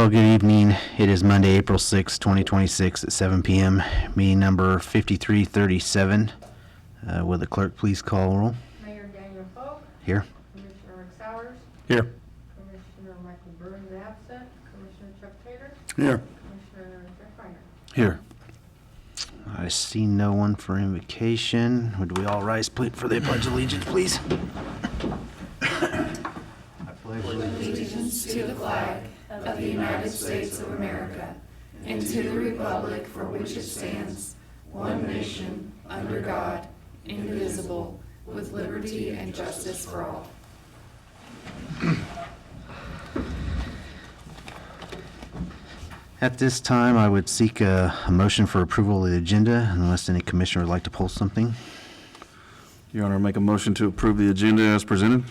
Well, good evening. It is Monday, April 6, 2026 at 7 p.m. Meeting number 5337. Will the clerk please call roll? Mayor Daniel Polk. Here. Commissioner Rick Sowers. Here. Commissioner Michael Burns absent. Commissioner Chuck Taylor. Here. Commissioner Jeff Reiner. Here. I see no one for invocation. Would we all rise for the Pledge of Allegiance, please? Allegiance to the flag of the United States of America and to the republic for which it stands, one nation, under God, indivisible, with liberty and justice for all. At this time, I would seek a motion for approval of the agenda, unless any commissioner would like to pull something. Your Honor, make a motion to approve the agenda as presented.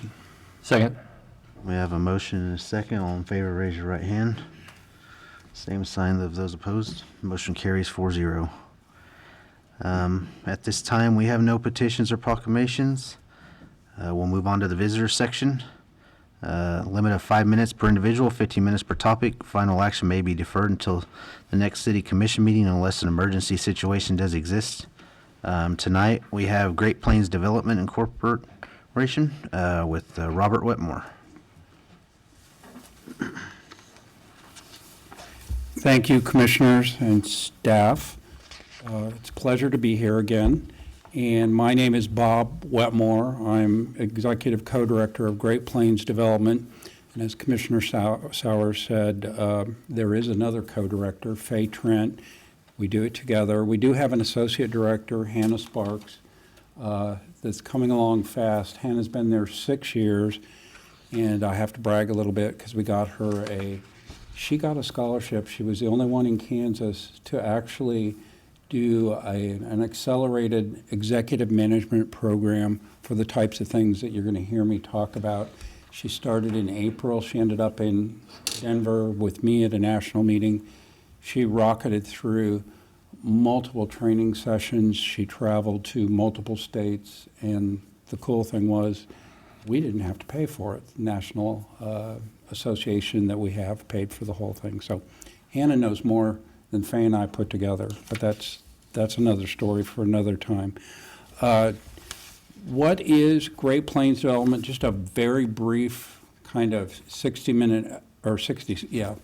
Second. We have a motion and a second. All in favor, raise your right hand. Same sign of those opposed. Motion carries 4-0. At this time, we have no petitions or proclamations. We'll move on to the visitor section. Limit of 5 minutes per individual, 15 minutes per topic. Final action may be deferred until the next city commission meeting unless an emergency situation does exist. Tonight, we have Great Plains Development Incorporation with Robert Whitmore. Thank you, commissioners and staff. It's a pleasure to be here again. And my name is Bob Wetmore. I'm Executive Co-Director of Great Plains Development. And as Commissioner Sowers said, there is another co-director, Faye Trent. We do it together. We do have an Associate Director, Hannah Sparks, that's coming along fast. Hannah's been there 6 years. And I have to brag a little bit because we got her she got a scholarship. She was the only one in Kansas to actually do an accelerated executive management program for the types of things that you're going to hear me talk about. She started in April. She ended up in Denver with me at a national meeting. She rocketed through multiple training sessions. She traveled to multiple states. And the cool thing was, we didn't have to pay for it. The national association that we have paid for the whole thing. So Hannah knows more than Faye and I put together, but that's another story for another time. What is Great Plains Development? Just a very brief kind of 60 minutes. Yeah,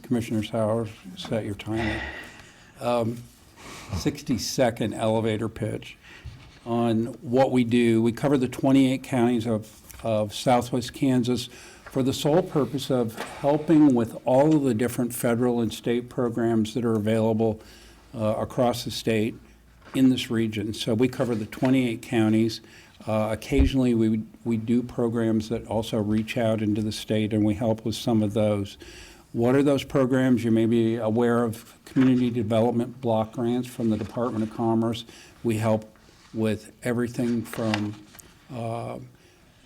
Commissioner Sowers, set your timer. 60-second elevator pitch on what we do. We cover the 28 counties of southwest Kansas for the sole purpose of helping with all of the different federal and state programs that are available across the state in this region. So we cover the 28 counties. Occasionally we do programs that also reach out into the state, and we help with some of those. What are those programs? You may be aware of community development block grants from the Department of Commerce. We help with everything from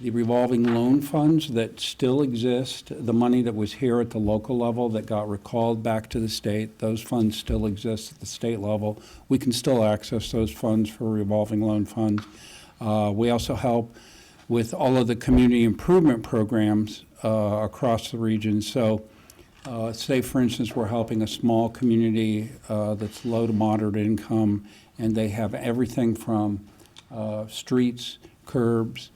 the revolving loan funds that still exist, the money that was here at the local level that got recalled back to the state, those funds still exist at the state level. We can still access those funds for revolving loan funds. We also help with all of the community improvement programs across the region. So say, for instance, we're helping a small community that's low to moderate income, and they have everything from streets, curbs,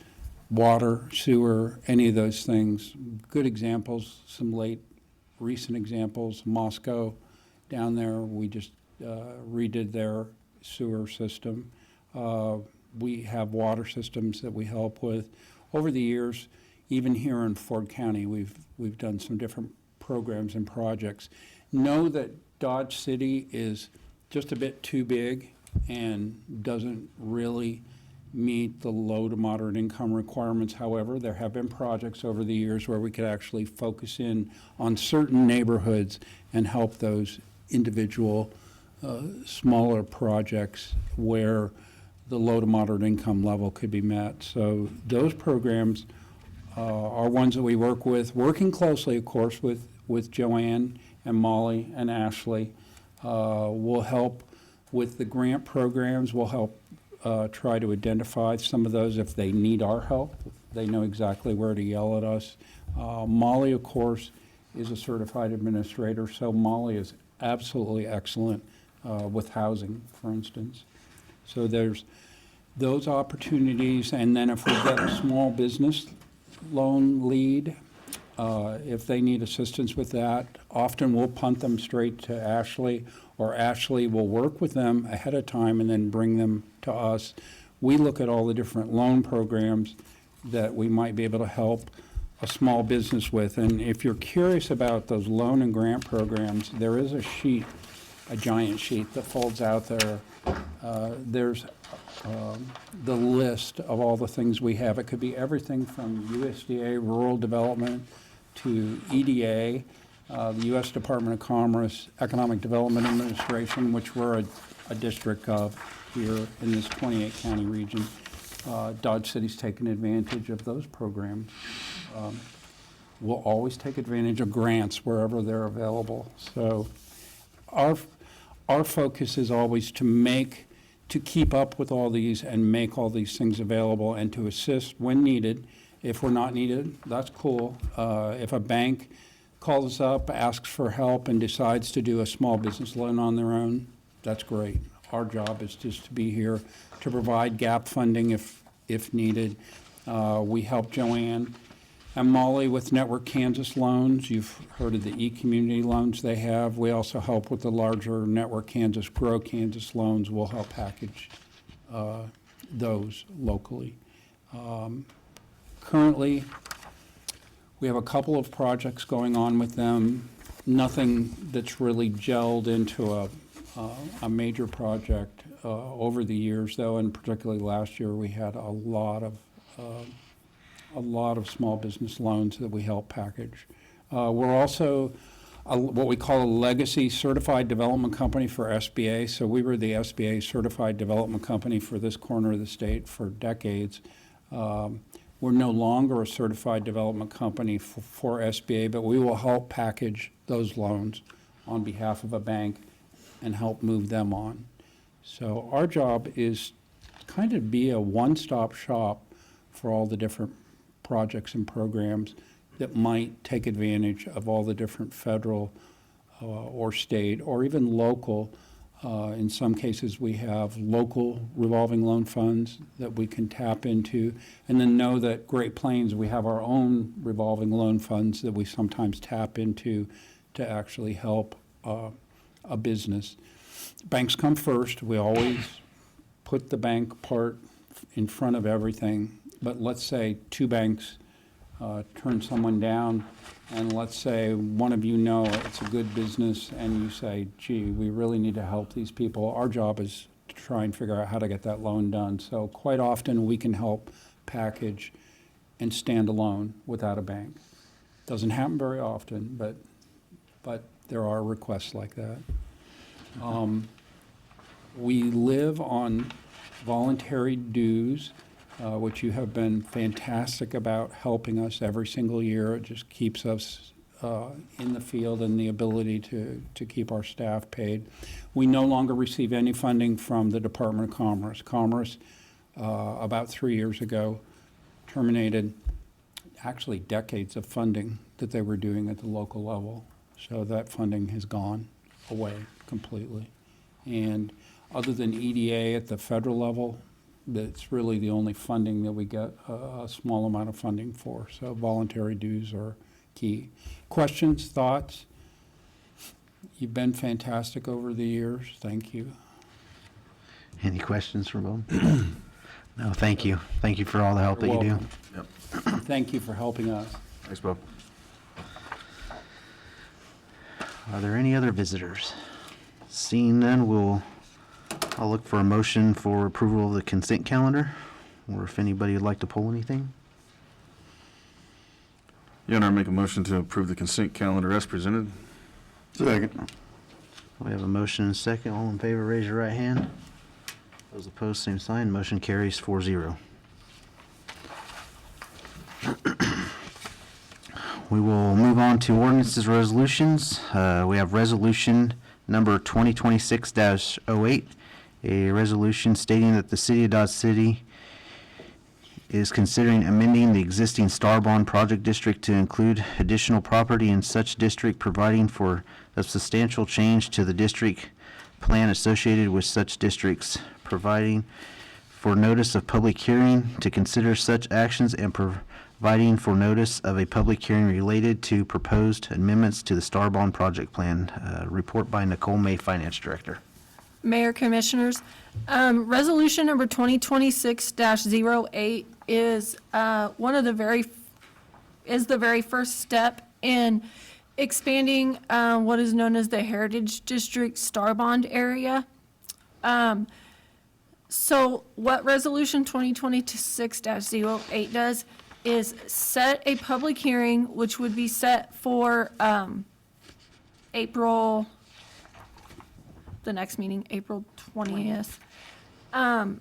water, sewer, any of those things. Good examples, some recent examples. Moscow down there, we just redid their sewer system. We have water systems that we help with. Over the years, even here in Ford County, we've done some different programs and projects. Know that Dodge City is just a bit too big and doesn't really meet the low to moderate income requirements. However, there have been projects over the years where we could actually focus in on certain neighborhoods and help those individual smaller projects where the low to moderate income level could be met. So those programs are ones that we work with, working closely, of course, with Joanne and Molly and Ashley. We'll help with the grant programs. We'll help try to identify some of those if they need our help. They know exactly where to yell at us. Molly, of course, is a certified administrator, so Molly is absolutely excellent with housing, for instance. So there's those opportunities, and then if we get a small business loan lead, if they need assistance with that, often we'll punt them straight to Ashley, or Ashley will work with them ahead of time and then bring them to us. We look at all the different loan programs that we might be able to help a small business with. And if you're curious about those loan and grant programs, there is a sheet, a giant sheet that folds out there. There's the list of all the things we have. It could be everything from USDA Rural Development to EDA, the U.S. Department of Commerce, Economic Development Administration, which we're a district of here in this 28-county region. Dodge City's taken advantage of those programs. We'll always take advantage of grants wherever they're available. So our focus is always to keep up with all these and make all these things available and to assist when needed. If we're not needed, that's cool. If a bank calls us up, asks for help, and decides to do a small business loan on their own, that's great. Our job is just to be here to provide gap funding if needed. We help Joanne and Molly with Network Kansas loans. You've heard of the e-community loans they have. We also help with the larger Network Kansas, Grow Kansas loans. We'll help package those locally. Currently, we have a couple of projects going on with them. Nothing that's really gelled into a major project over the years, though, and particularly last year, we had a lot of small business loans that we help package. We're also what we call a legacy certified development company for SBA. So we were the SBA certified development company for this corner of the state for decades. We're no longer a certified development company for SBA, but we will help package those loans on behalf of a bank and help move them on. So our job is kind of be a one-stop shop for all the different projects and programs that might take advantage of all the different federal or state or even local. In some cases, we have local revolving loan funds that we can tap into, and then know that Great Plains, we have our own revolving loan funds that we sometimes tap into to actually help a business. Banks come first. We always put the bank part in front of everything. But let's say two banks turn someone down, and let's say one of you know it's a good business, and you say, gee, we really need to help these people. Our job is to try and figure out how to get that loan done. So quite often we can help package and stand alone without a bank. Doesn't happen very often, but there are requests like that. We live on voluntary dues, which you have been fantastic about helping us every single year. It just keeps us in the field and the ability to keep our staff paid. We no longer receive any funding from the Department of Commerce. Commerce, about 3 years ago, terminated actually decades of funding that they were doing at the local level. So that funding has gone away completely. And other than EDA at the federal level, that's really the only funding that we get a small amount of funding for. So voluntary dues are key. Questions, thoughts? You've been fantastic over the years. Thank you. Any questions for Bob? No, thank you. Thank you for all the help that You're you do. welcome. Yep. Thank you for helping us. Thanks, Bob. Are there any other visitors? Seeing none, I'll look for a motion for approval of the consent calendar, or if anybody would like to pull anything. Your Honor, I make a motion to approve the consent calendar as presented. Second. We have a motion and a second. All in favor, raise your right hand. Those opposed, same sign. Motion carries 4-0. We will move on to ordinances, resolutions. We have resolution number 2026-08, a resolution stating that the City of Dodge City is considering amending the existing Star Bond project district to include additional property in such district, providing for a substantial change to the district plan associated with such districts, providing for notice of public hearing to consider such actions, and providing for notice of a public hearing related to proposed amendments to the Star Bond project plan. Report by Nicole May, Finance Director. Mayor, Commissioners, Resolution number 2026-08 is the very first step in expanding what is known as the Heritage District Star Bond area. So what Resolution 2026-08 does is set a public hearing, which would be set for the next meeting, April 20th. And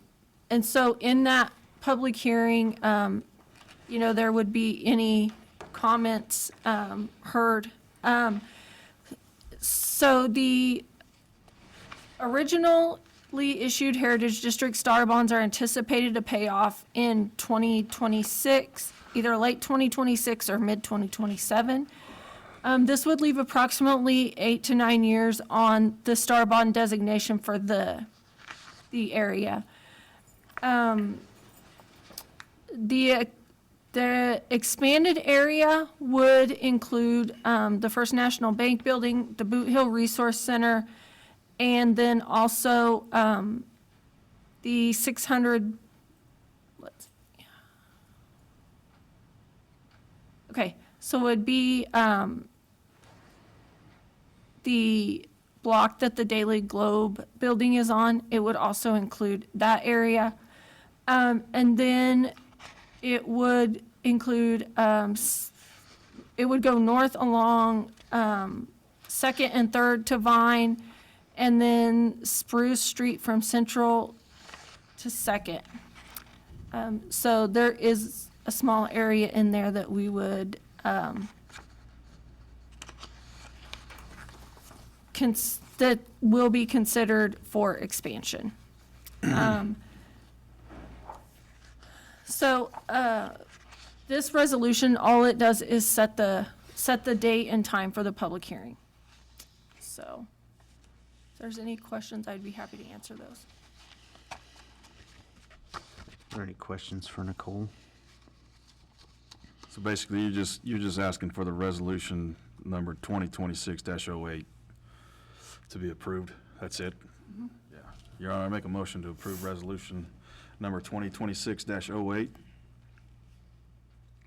so in that public hearing, there would be any comments heard. So the originally issued Heritage District Star Bonds are anticipated to pay off in 2026, either late 2026 or mid-2027. This would leave approximately 8 to 9 years on the Star Bond designation for the area. The expanded area would include the First National Bank Building, the Boot Hill Resource Center, and then also the 600. Okay, so it would be the block that the Daily Globe building is on. It would also include that area. And then it would include, it would go north along 2nd and 3rd to Vine, and then Spruce Street from Central to 2nd. So there is a small area in there that we would that will be considered for expansion. So this resolution, all it does is set the date and time for the public hearing. So if there's any questions, I'd be happy to answer those. Are there any questions for Nicole? So basically, you're just asking for the resolution number 2026-08 to be approved. That's it? Mm-hmm. Yeah. Your Honor, I make a motion to approve resolution number 2026-08.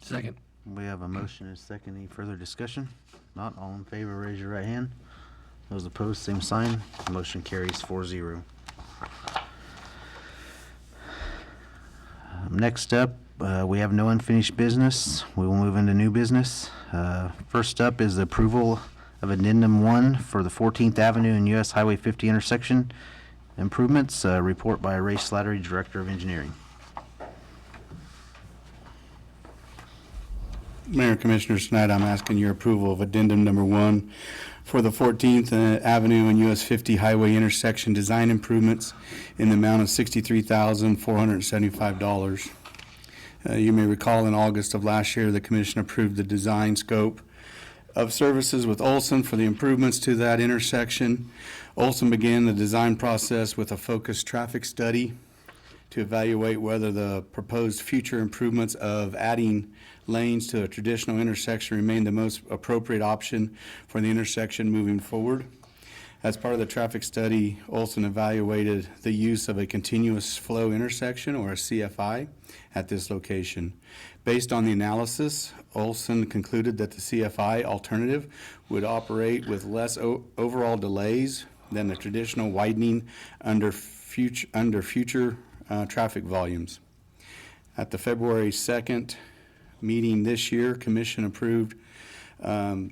Second. We have a motion and a second. Any further discussion? Not all in favor, raise your right hand. Those opposed, same sign. Motion carries 4-0. Next up, we have no unfinished business. We will move into new business. First up is the approval of Addendum 1 for the 14th Avenue and US Highway 50 intersection improvements. Report by Ray Slattery, Director of Engineering. Mayor and Commissioners, tonight I'm asking your approval of Addendum Number 1 for the 14th Avenue and US 50 Highway intersection design improvements in the amount of $63,475. You may recall in August of last year, the Commission approved the design scope of services with Olson for the improvements to that intersection. Olson began the design process with a focused traffic study to evaluate whether the proposed future improvements of adding lanes to a traditional intersection remain the most appropriate option for the intersection moving forward. As part of the traffic study, Olson evaluated the use of a continuous flow intersection, or a CFI, at this location. Based on the analysis, Olson concluded that the CFI alternative would operate with less overall delays than the traditional widening under future traffic volumes. At the February 2nd meeting this year, Commission approved to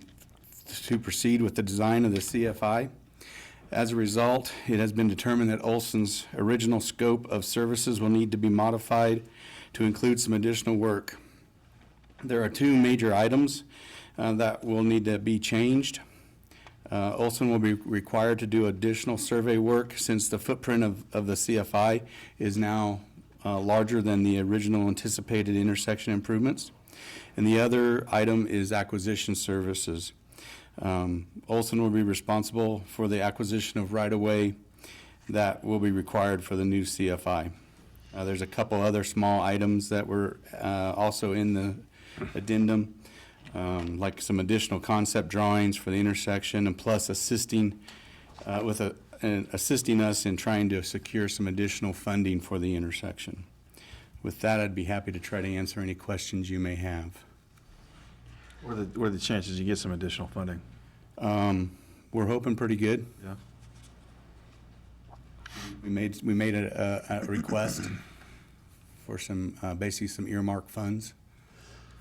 proceed with the design of the CFI. As a result, it has been determined that Olson's original scope of services will need to be modified to include some additional work. There are two major items that will need to be changed. Olson will be required to do additional survey work since the footprint of the CFI is now larger than the original anticipated intersection improvements. And the other item is acquisition services. Olson will be responsible for the acquisition of right-of-way that will be required for the new CFI. There's a couple other small items that were also in the addendum, like some additional concept drawings for the intersection, and plus assisting assisting us in trying to secure some additional funding for the intersection. With that, I'd be happy to try to answer any questions you may have. What are the chances you get some additional funding? We're hoping pretty good. Yeah. We made a request for some, basically some earmark funds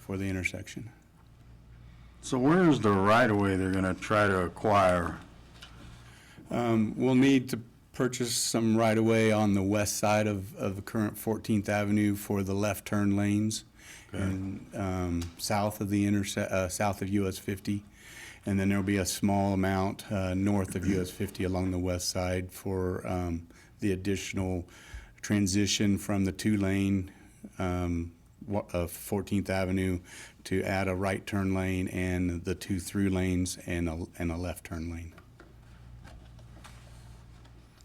for the intersection. So where's the right-of-way they're gonna try to acquire? We'll need to purchase some right-of-way on the west side of the current 14th Avenue for the left turn lanes and south of the south of US 50. And then there'll be a small amount north of US 50 along the west side for the additional transition from the two-lane of 14th Avenue to add a right turn lane and the two through lanes and a left turn lane.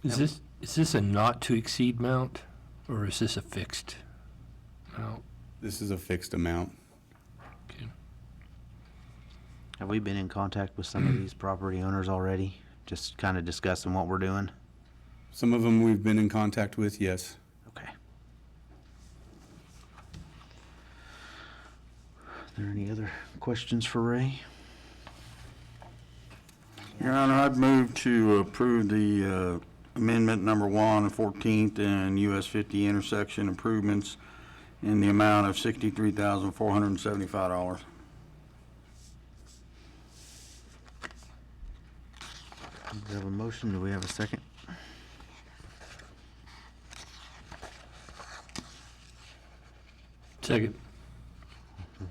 Is this a not to exceed amount, or is this a fixed amount? This is a fixed amount. Okay. Have we been in contact with some of these property owners already? Just kind of discussing what we're doing? Some of them we've been in contact with, yes. Okay. Are there any other questions for Ray? Your Honor, I'd move to approve the amendment number 1 of 14th and US 50 intersection improvements in the amount of $63,475. We have a motion. Do we have a second? Second.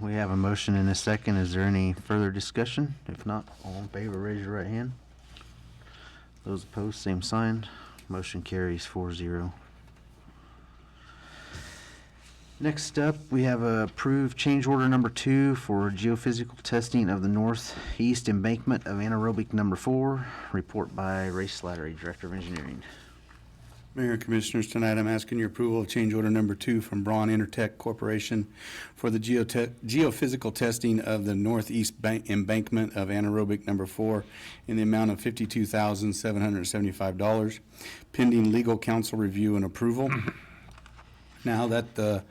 We have a motion and a second. Is there any further discussion? If not, all in favor, raise your right hand. Those opposed, same sign. Motion carries 4-0. Next up, we have approved change order number 2 for geophysical testing of the northeast embankment of anaerobic number 4. Report by Ray Slattery, Director of Engineering. Mayor and Commissioners, tonight I'm asking your approval of change order number 2 from Braun Intertech Corporation for the geophysical testing of the northeast embankment of anaerobic number 4 in the amount of $52,775, pending legal counsel review and approval. Now that the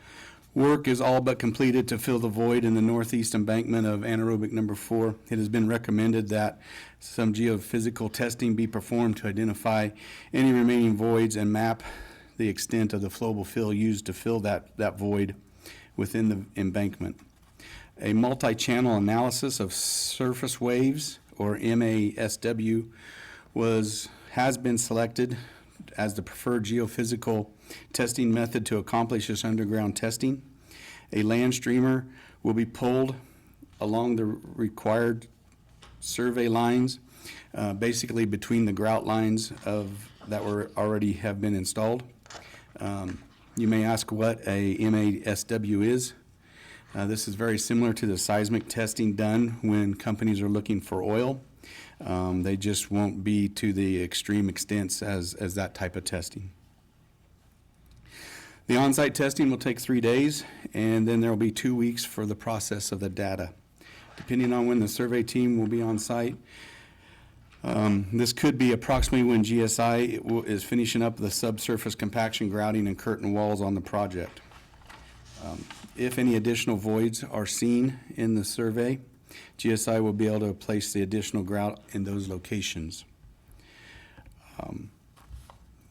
work is all but completed to fill the void in the northeast embankment of anaerobic number 4, it has been recommended that some geophysical testing be performed to identify any remaining voids and map the extent of the flowable fill used to fill that void within the embankment. A multi-channel analysis of surface waves, or MASW, has been selected as the preferred geophysical testing method to accomplish this underground testing. A land streamer will be pulled along the required survey lines, basically between the grout lines that already have been installed. You may ask what a MASW is. This is very similar to the seismic testing done when companies are looking for oil. They just won't be to the extreme extents as that type of testing. The on-site testing will take 3 days, and then there will be 2 weeks for the process of the data. Depending on when the survey team will be on site, this could be approximately when GSI is finishing up the subsurface compaction, grouting, and curtain walls on the project. If any additional voids are seen in the survey, GSI will be able to place the additional grout in those locations.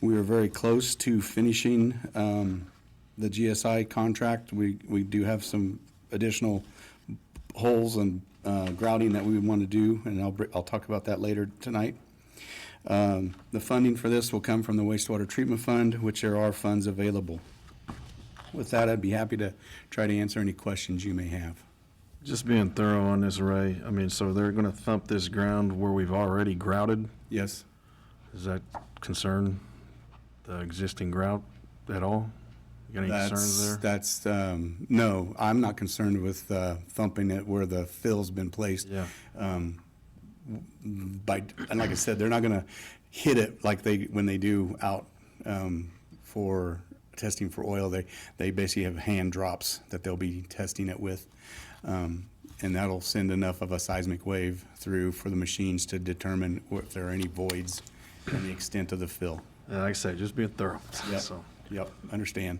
We are very close to finishing the GSI contract. We do have some additional holes and grouting that we want to do, and I'll talk about that later tonight. The funding for this will come from the Wastewater Treatment Fund, which there are funds available. With that, I'd be happy to try to answer any questions you may have. Just being thorough on this, Ray, I mean, so they're gonna thump this ground where we've already grouted? Yes? Does that concern the existing grout at all? You got any concerns there? That's, no, I'm not concerned with thumping it where the fill's been placed. Yeah. And like I said, they're not gonna hit it like when they do out for testing for oil. They basically have hand drops that they'll be testing it with. And that'll send enough of a seismic wave through for the machines to determine if there are any voids and the extent of the fill. Yeah, like I say, just being thorough. Yep. So, Yep, understand.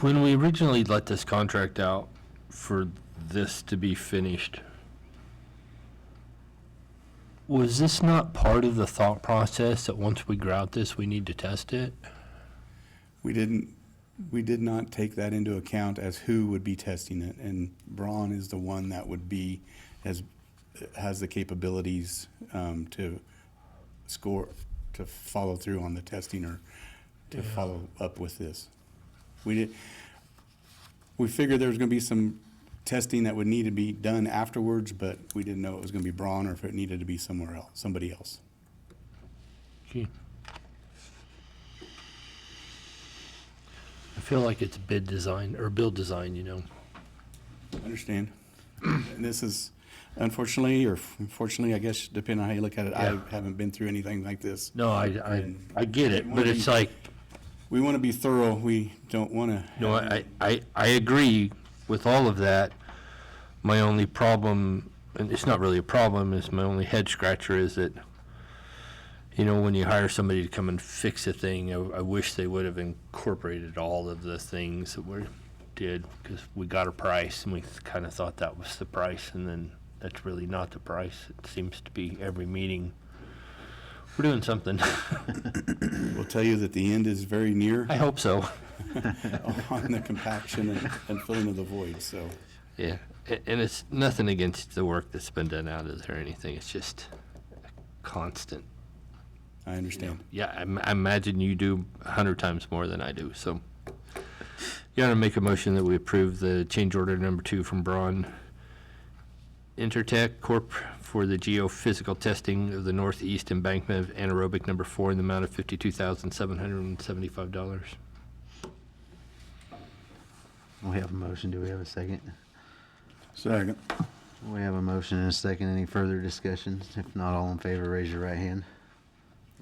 When we originally let this contract out for this to be finished, was this not part of the thought process that once we grout this, we need to test it? We did not take that into account as who would be testing it, and Braun is the one that would be, has the capabilities to follow through on the testing or to follow up with this. We figured there was gonna be some testing that would need to be done afterwards, but we didn't know it was gonna be Braun or if it needed to be somewhere else, somebody else. Okay. I feel like it's bid design, or build design, you know? Understand. And this is, unfortunately, or fortunately, I guess, depending on how you look at it, I Yeah. haven't been through anything like this. No, I get it, but it's like, We want to be thorough. We don't want to. no, I agree with all of that. My only problem, and it's not really a problem, it's my only head scratcher is that, you know, when you hire somebody to come and fix a thing, I wish they would have incorporated all of the things that we did, because we got a price and we kind of thought that was the price, and then that's really not the price. It seems to be every meeting, we're doing something. We'll tell you that the end is very near I hope so. on the compaction and filling of the void, so. Yeah, and it's nothing against the work that's been done out of there or anything. It's just constant. I understand. Yeah, I imagine you do 100 times more than I do, so. You want to make a motion that we approve the change order number 2 from Braun Intertech Corp. For the geophysical testing of the northeast embankment of anaerobic number 4 in the amount of $52,775. We have a motion. Do we have a second? Second. We have a motion and a second. Any further discussions? If not, all in favor, raise your right hand.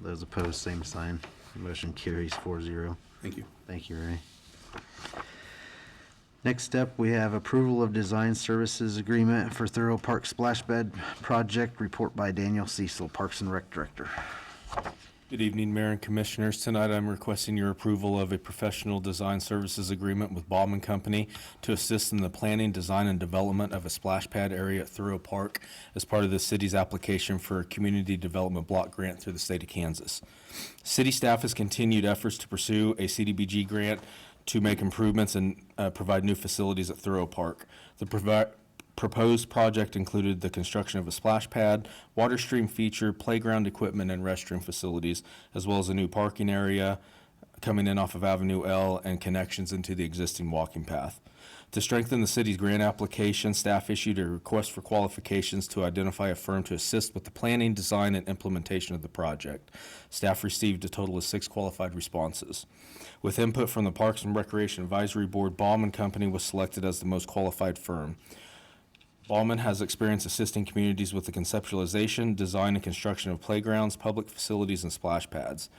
Those opposed, same sign. Motion carries 4-0. Thank you. Thank you, Ray. Next up, we have approval of design services agreement for Thorough Park Splash Bed Project. Report by Daniel Cecil, Parks and Rec Director. Good evening, Mayor and Commissioners. Tonight I'm requesting your approval of a professional design services agreement with Bauman Company to assist in the planning, design, and development of a splash pad area at Thorough Park as part of the city's application for a community development block grant through the state of Kansas. City staff has continued efforts to pursue a CDBG grant to make improvements and provide new facilities at Thorough Park. The proposed project included the construction of a splash pad, water stream feature, playground equipment, and restroom facilities, as well as a new parking area coming in off of Avenue L and connections into the existing walking path. To strengthen the city's grant application, staff issued a request for qualifications to identify a firm to assist with the planning, design, and implementation of the project. Staff received a total of 6 qualified responses. With input from the Parks and Recreation Advisory Board, Bauman Company was selected as the most qualified firm. Bauman has experience assisting communities with the conceptualization, design, and construction of playgrounds, public facilities, and splash pads.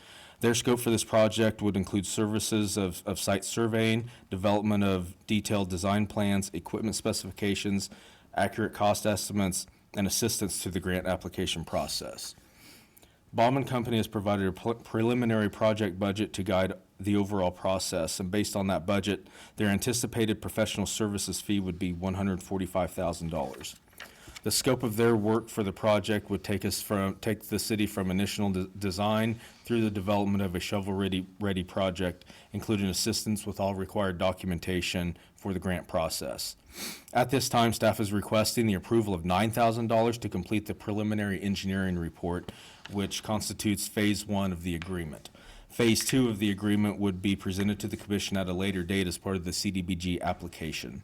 Their scope for this project would include services of site surveying, development of detailed design plans, equipment specifications, accurate cost estimates, and assistance to the grant application process. Bauman Company has provided a preliminary project budget to guide the overall process, and based on that budget, their anticipated professional services fee would be $145,000. The scope of their work for the project would take the city from initial design through the development of a shovel-ready project, including assistance with all required documentation for the grant process. At this time, staff is requesting the approval of $9,000 to complete the preliminary engineering report, which constitutes Phase 1 of the agreement. Phase 2 of the agreement would be presented to the commission at a later date as part of the CDBG application.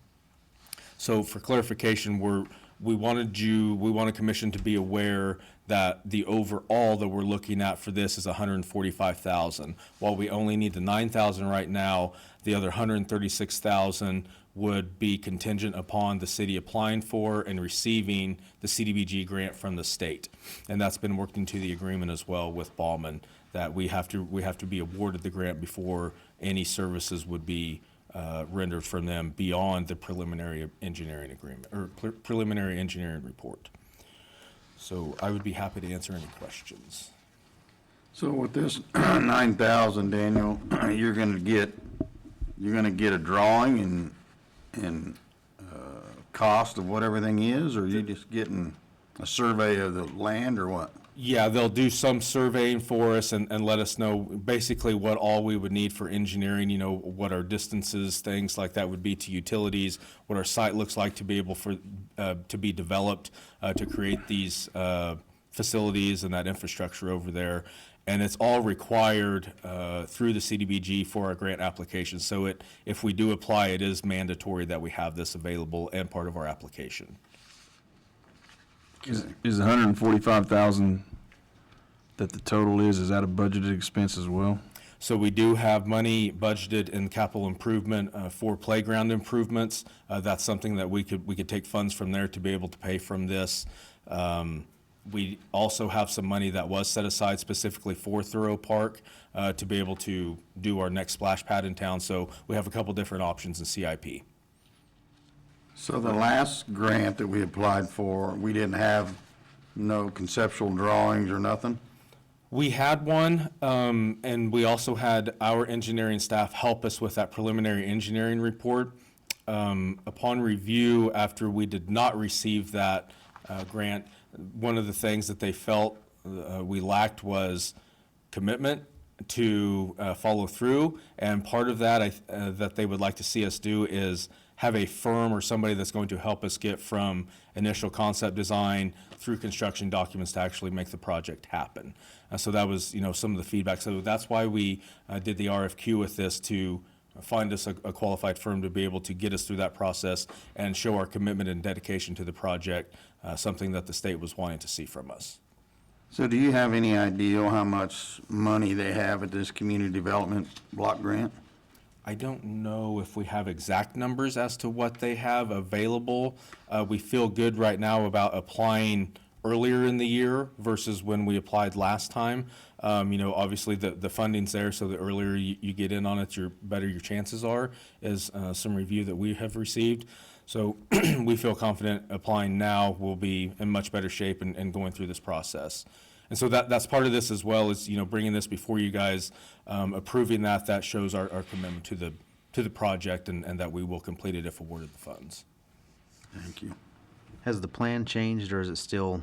So for clarification, we're we wanted commission to be aware that the overall that we're looking at for this is 145,000. While we only need the 9,000 right now, the other 136,000 would be contingent upon the city applying for and receiving the CDBG grant from the state. And that's been worked into the agreement as well with Ballman, that we have to be awarded the grant before any services would be rendered from them beyond the preliminary engineering agreement, or preliminary engineering report. So I would be happy to answer any questions. So with this 9,000, Daniel, you're gonna get a drawing and cost of what everything is, or are you just getting a survey of the land, or what? Yeah, they'll do some surveying for us and let us know basically what all we would need for engineering, you know, what our distances, things like that would be to utilities, what our site looks like to be able to be developed, to create these facilities and that infrastructure over there. And it's all required through the CDBG for our grant application. So if we do apply, it is mandatory that we have this available and part of our application. Is the 145,000 that the total is that a budgeted expense as well? So we do have money budgeted in capital improvement for playground improvements. That's something that we could take funds from there to be able to pay from this. We also have some money that was set aside specifically for Thoreau Park to be able to do our next splash pad in town. So we have a couple different options in CIP. So the last grant that we applied for, we didn't have no conceptual drawings or nothing? We had one, and we also had our engineering staff help us with that preliminary engineering report. Upon review, after we did not receive that grant, one of the things that they felt we lacked was commitment to follow through, and part of that that they would like to see us do is have a firm or somebody that's going to help us get from initial concept design through construction documents to actually make the project happen. So that was, you know, some of the feedback. So that's why we did the RFQ with this, to find us a qualified firm to be able to get us through that process and show our commitment and dedication to the project, something that the state was wanting to see from us. So do you have any idea how much money they have at this community development block grant? I don't know if we have exact numbers as to what they have available. We feel good right now about applying earlier in the year versus when we applied last time. You know, obviously the funding's there, so the earlier you get in on it, better your chances are, is some review that we have received. So we feel confident applying now will be in much better shape and going through this process. And so that's part of this as well, is, you know, bringing this before you guys, approving that shows our commitment to the project, and that we will complete it if awarded the funds. Thank you. Has the plan changed, or is it still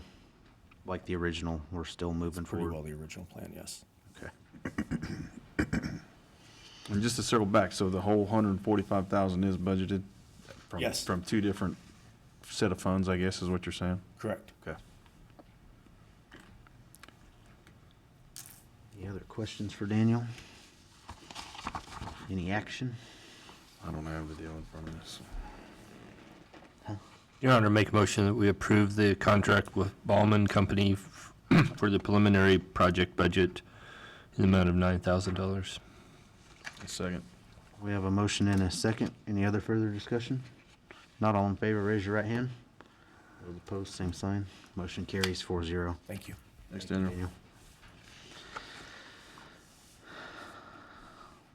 like the original? We're still moving Pretty forward? well the original plan, yes. Okay. And just to circle back, so the whole 145,000 is budgeted? Yes. From two different set of funds, I guess, is what you're saying? Correct. Okay. Any other questions for Daniel? Any action? I don't have the deal in front of us. Your Honor, make a motion that we approve the contract with Ballman Company for the preliminary project budget in the amount of $9,000. A second. We have a motion and a second. Any other further discussion? Not all in favor, raise your right hand. Those opposed, same sign. Motion carries 4-0. Thank you. Thanks, Daniel. Daniel.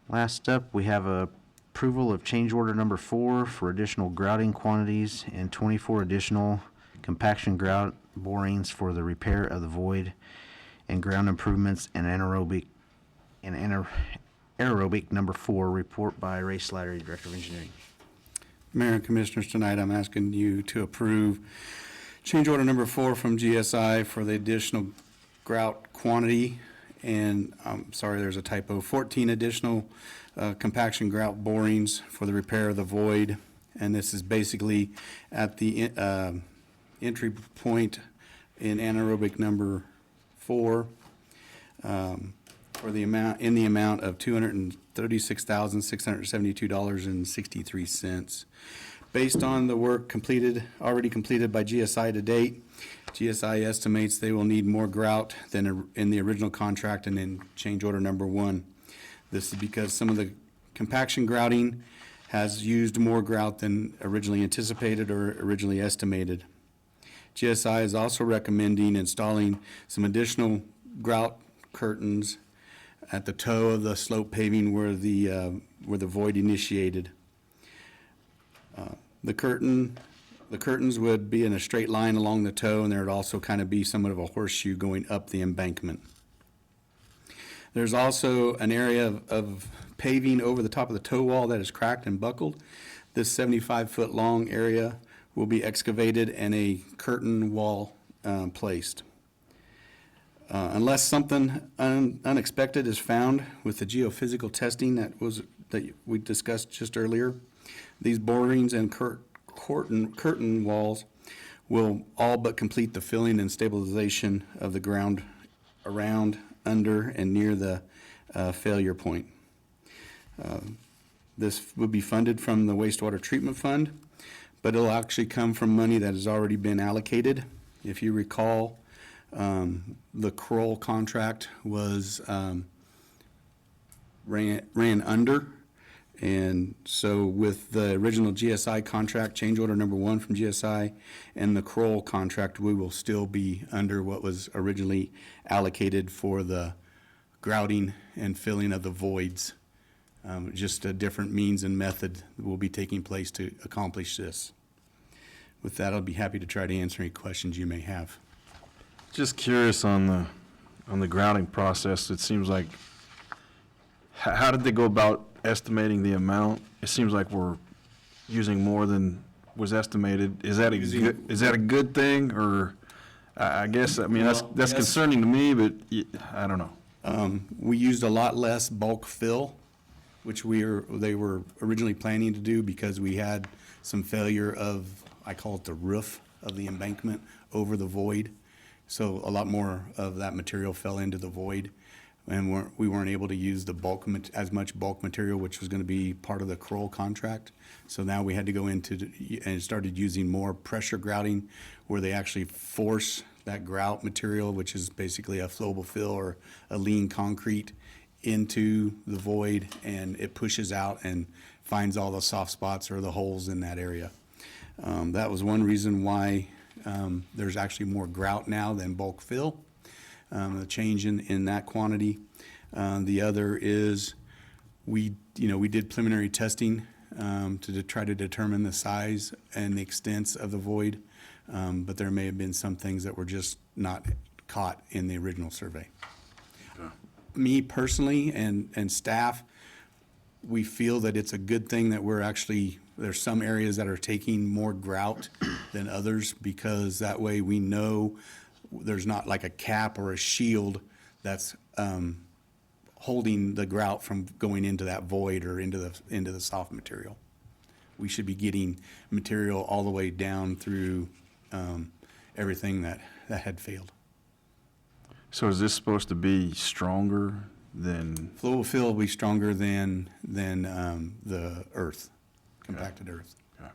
Last up, we have approval of change order number 4 for additional grouting quantities and 24 additional compaction grout borings for the repair of the void and ground improvements and anaerobic number 4, report by Ray Slattery, Director of Engineering. Mayor and Commissioners, tonight I'm asking you to approve change order number 4 from GSI for the additional grout quantity, and I'm sorry, there's a typo, 14 additional compaction grout borings for the repair of the void. And this is basically at the entry point in anaerobic number 4 for the amount, in the amount of $236,672.63. Based on the work already completed by GSI to date, GSI estimates they will need more grout than in the original contract and in change order number 1. This is because some of the compaction grouting has used more grout than originally anticipated or originally estimated. GSI is also recommending installing some additional grout curtains at the toe of the slope paving where the void initiated. The curtains would be in a straight line along the toe, and there would also kind of be somewhat of a horseshoe going up the embankment. There's also an area of paving over the top of the toe wall that is cracked and buckled. This 75-foot long area will be excavated and a curtain wall placed. Unless something unexpected is found with the geophysical testing that we discussed just earlier, these borings and curtain walls will all but complete the filling and stabilization of the ground around, under, and near the failure point. This will be funded from the wastewater treatment fund, but it'll actually come from money that has already been allocated. If you recall, the Kroll contract was ran under. And so with the original GSI contract, change order number 1 from GSI, and the Kroll contract, we will still be under what was originally allocated for the grouting and filling of the voids. Just a different means and method will be taking place to accomplish this. With that, I'll be happy to try to answer any questions you may have. Just curious on the grouting process. It seems like, how did they go about estimating the amount? It seems like we're using more than was estimated. Is that a good thing, or I guess, I mean, that's yes. concerning to me, but I don't know. We used a lot less bulk fill, which they were originally planning to do because we had some failure of, I call it the roof of the embankment over the void. So a lot more of that material fell into the void, and we weren't able to use the as much bulk material, which was going to be part of the Kroll contract. So now we had to go into and started using more pressure grouting, where they actually force that grout material, which is basically a flowable fill or a lean concrete, into the void, and it pushes out and finds all the soft spots or the holes in that area. That was one reason why there's actually more grout now than bulk fill, the change in that quantity. The other is we did preliminary testing to try to determine the size and the extents of the void, but there may have been some things that were just not caught in the original survey. Me personally and staff, we feel that it's a good thing that there's some areas that are taking more grout than others, because that way we know there's not like a cap or a shield that's holding the grout from going into that void or into the soft material. We should be getting material all the way down through everything that had failed. So is this supposed to be stronger than? Flow of fill will be stronger than the earth, compacted earth. Okay.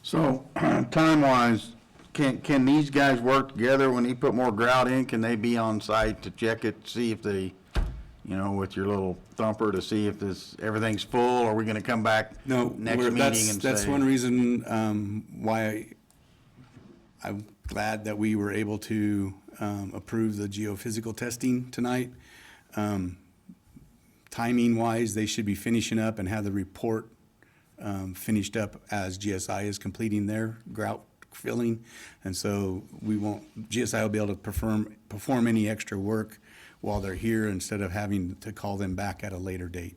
So, time-wise, can these guys work together when he put more grout in? Can they be on site to check it, see if they, with your little thumper to see if everything's full? Or are we gonna come back No, next meeting and say? that's one reason why I'm glad that we were able to approve the geophysical testing tonight. Timing-wise, they should be finishing up and have the report finished up as GSI is completing their grout filling. And so GSI will be able to perform any extra work while they're here instead of having to call them back at a later date.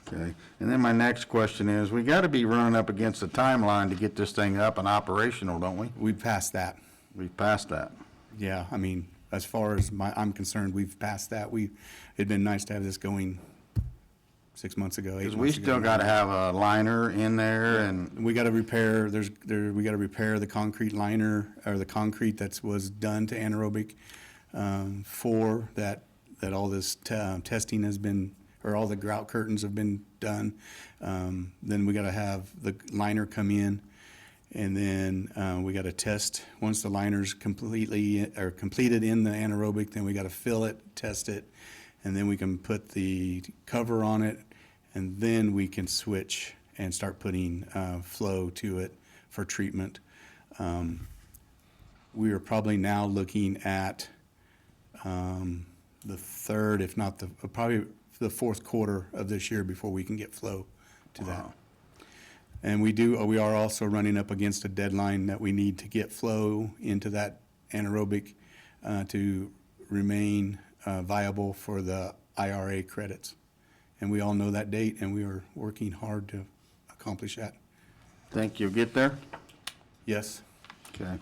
Okay, and then my next question is, we gotta be running up against the timeline to get this thing up and operational, don't we? We've passed that. We've passed that. Yeah, I mean, as far as I'm concerned, we've passed that. It'd been nice to have this going 6 months ago, 8 months Because ago. we still gotta have a liner in there and, We gotta repair, we gotta repair the concrete liner, or the concrete was done to anaerobic, for that all this testing has been, or all the grout curtains have been done. Then we gotta have the liner come in, and then we gotta test, once the liner's completed in the anaerobic, then we gotta fill it, test it, and then we can put the cover on it, and then we can switch and start putting flow to it for treatment. We are probably now looking at the third, if not probably the fourth quarter of this year before we can get flow to that. And we are also running up against a deadline that we need to get flow into that anaerobic to remain viable for the IRA credits. And we all know that date, and we are working hard to accomplish that. Think you'll get there? Yes. Okay.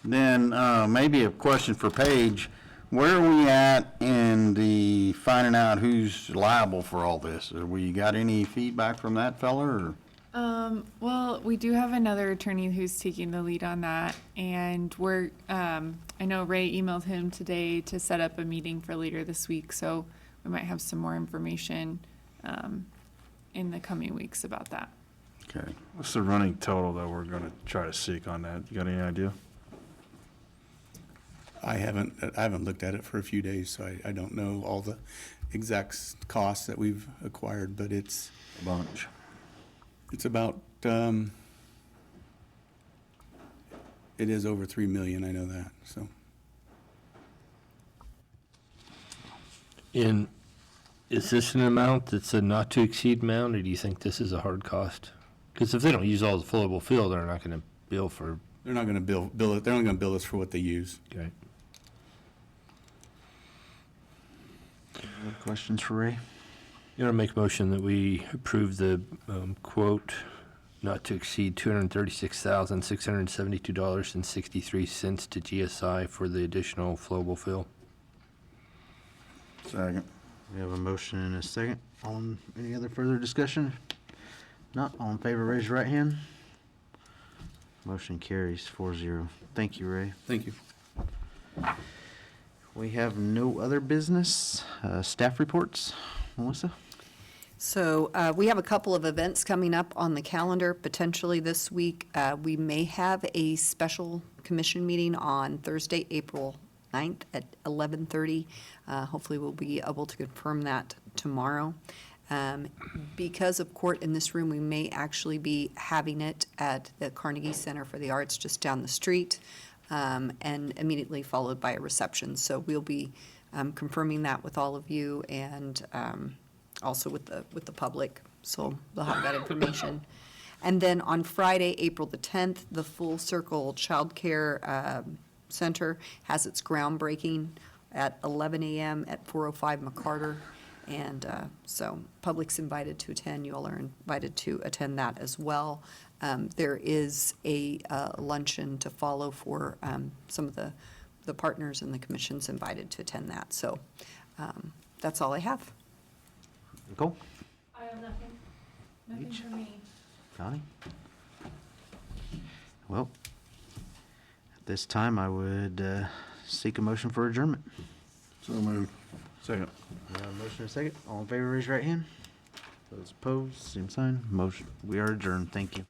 Then, maybe a question for Paige. Where are we at in the finding out who's liable for all this? Have we got any feedback from that fella, or? Well, we do have another attorney who's taking the lead on that, and I know Ray emailed him today to set up a meeting for later this week, so we might have some more information, in the coming weeks about that. Okay. What's the running total that we're gonna try to seek on that? You got any idea? I haven't looked at it for a few days, so I don't know all the exact costs that we've acquired, but it's A bunch. about, it is over 3 million, I know that, so. Is this an amount that's a not to exceed amount, or do you think this is a hard cost? Because if they don't use all the flowable fill, they're not gonna bill for, They're not gonna bill it, they're only gonna bill us for what they use. okay? Other questions for Ray? You want to make a motion that we approve the quote not to exceed $236,672.63 to GSI for the additional flowable fill? Second. We have a motion and a second. Any other further discussion? Not, all in favor, raise your right hand. Motion carries 4-0. Thank you, Ray. Thank you. We have no other business. Staff reports. Melissa? So we have a couple of events coming up on the calendar potentially this week. We may have a special commission meeting on Thursday, April 9th at 11:30. Hopefully we'll be able to confirm that tomorrow. Because of court in this room, we may actually be having it at the Carnegie Center for the Arts just down the street, and immediately followed by a reception. So we'll be confirming that with all of you and also with the public, so they'll have that information. And then on Friday, April the 10th, the Full Circle Child Care Center has its groundbreaking at 11 a.m. at 405 McCarter. And so public's invited to attend. You all are invited to attend that as well. There is a luncheon to follow for some of the partners and the commissions invited to attend that. So that's all I have. Nicole? I have nothing. Nothing for me. Connie? Well, at this time, I would seek a motion for adjournment. So moved. Second. We have a motion and a second. All in favor, raise your right hand. Those opposed, same sign. Motion, we are adjourned. Thank you.